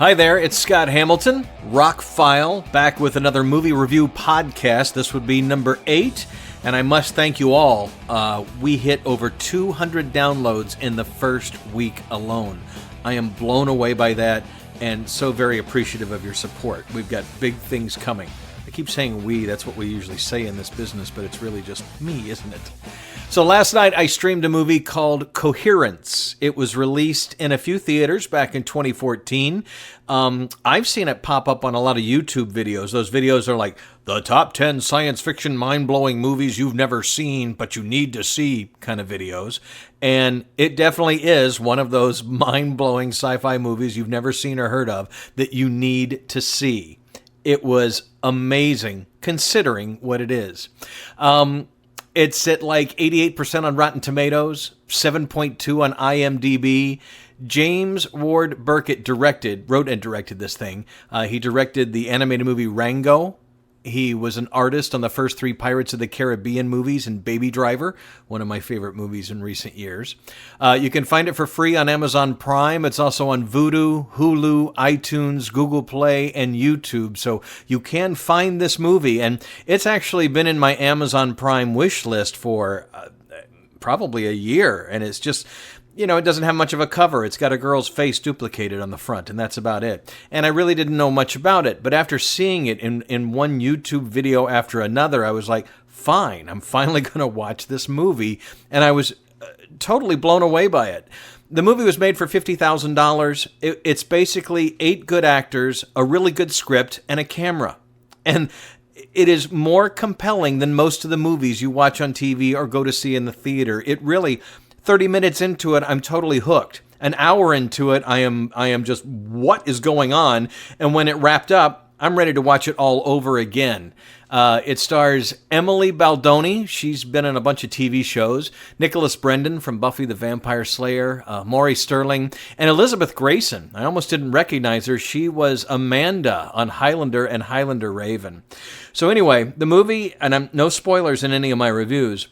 Hi there, it's Scott Hamilton, ROCKFILE, back with another movie review podcast. This would be number 8, and I must thank you all. We hit over 200 downloads in the first week alone. I am blown away by that and so very appreciative of your support. We've got big things coming. I keep saying we, that's what we usually say in this business, but it's really just me, isn't it? So last night I streamed a movie called Coherence. It was released in a few theaters back in 2014. I've seen it pop up on a lot of YouTube videos. Those videos are like, the top 10 science fiction mind-blowing movies you've never seen, but you need to see kind of videos. And it definitely is one of those mind-blowing sci-fi movies you've never seen or heard of that you need to see. It was amazing considering what it is. It's at like 88% on Rotten Tomatoes, 7.2 on IMDb. James Ward Burkett wrote and directed this thing. He directed the animated movie Rango. He was an artist on the first 3 Pirates of the Caribbean movies and Baby Driver, one of my favorite movies in recent years. You can find it for free on Amazon Prime. It's also on Vudu, Hulu, iTunes, Google Play, and YouTube. So you can find this movie, and it's actually been in my Amazon Prime wish list for probably a year, and it's just... it doesn't have much of a cover. It's got a girl's face duplicated on the front, and that's about it. And I really didn't know much about it. But after seeing it in one YouTube video after another, I was like, fine, I'm finally going to watch this movie. And I was totally blown away by it. The movie was made for $50,000. It's basically 8 good actors, a really good script, and a camera. And it is more compelling than most of the movies you watch on TV or go to see in the theater. It really... 30 minutes into it, I'm totally hooked. An hour into it, I am just, what is going on? And when it wrapped up, I'm ready to watch it all over again. It stars Emily Baldoni. She's been in a bunch of TV shows. Nicholas Brendon from Buffy the Vampire Slayer. Maury Sterling. And Elizabeth Grayson. I almost didn't recognize her. She was Amanda on Highlander and Highlander Raven. So anyway, the movie, and no spoilers in any of my reviews,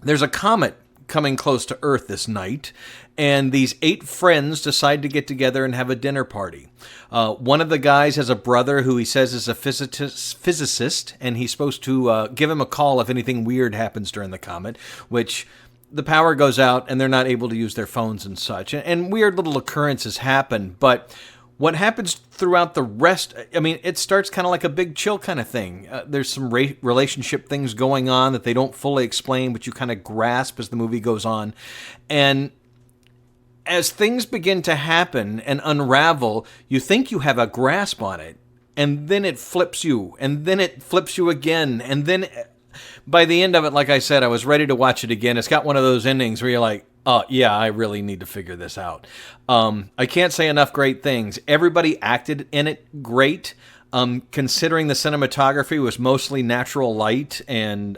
there's a comet coming close to Earth this night, and these 8 friends decide to get together and have a dinner party. One of the guys has a brother who he says is a physicist, and he's supposed to give him a call if anything weird happens during the comet, which the power goes out and they're not able to use their phones and such. And weird little occurrences happen, but what happens throughout the rest, it starts kind of like a Big Chill kind of thing. There's some relationship things going on that they don't fully explain, but you kind of grasp as the movie goes on. And as things begin to happen and unravel, you think you have a grasp on it, and then it flips you, and then it flips you again, and then by the end of it, like I said, I was ready to watch it again. It's got one of those endings where you're like, oh, yeah, I really need to figure this out. I can't say enough great things. Everybody acted in it great. Considering the cinematography was mostly natural light and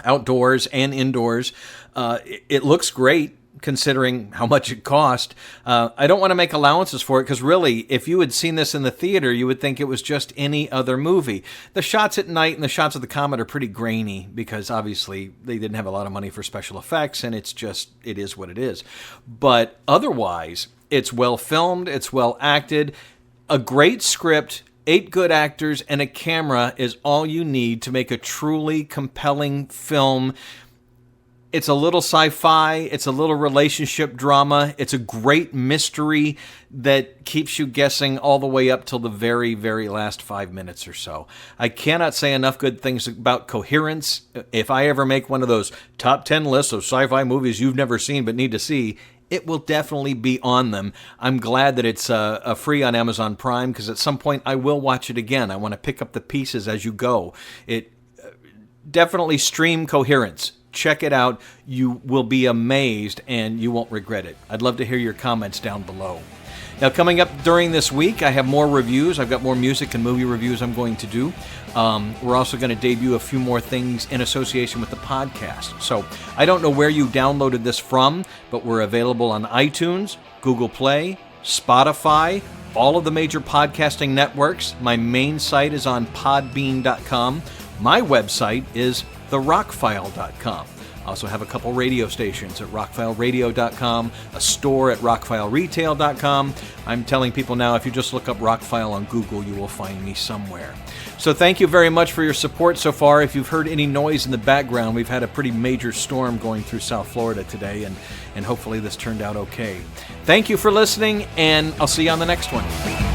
outdoors and indoors, it looks great considering how much it cost. I don't want to make allowances for it because really, if you had seen this in the theater, you would think it was just any other movie. The shots at night and the shots of the comet are pretty grainy because obviously they didn't have a lot of money for special effects, and it is what it is. But otherwise, it's well filmed, it's well acted, a great script, 8 good actors, and a camera is all you need to make a truly compelling film. It's a little sci-fi, it's a little relationship drama, it's a great mystery that keeps you guessing all the way up till the very, very last 5 minutes or so. I cannot say enough good things about Coherence. If I ever make one of those top 10 lists of sci-fi movies you've never seen but need to see, it will definitely be on them. I'm glad that it's free on Amazon Prime because at some point I will watch it again. I want to pick up the pieces as you go. Definitely stream Coherence. Check it out. You will be amazed and you won't regret it. I'd love to hear your comments down below. Now, coming up during this week, I have more reviews. I've got more music and movie reviews I'm going to do. We're also going to debut a few more things in association with the podcast. So I don't know where you downloaded this from, but we're available on iTunes, Google Play, Spotify, all of the major podcasting networks. My main site is on podbean.com. My website is therockfile.com. I also have a couple radio stations at rockfileradio.com, a store at rockfileretail.com. I'm telling people now, if you just look up Rockfile on Google, you will find me somewhere. So thank you very much for your support so far. If you've heard any noise in the background, we've had a pretty major storm going through South Florida today, and hopefully this turned out okay. Thank you for listening, and I'll see you on the next one.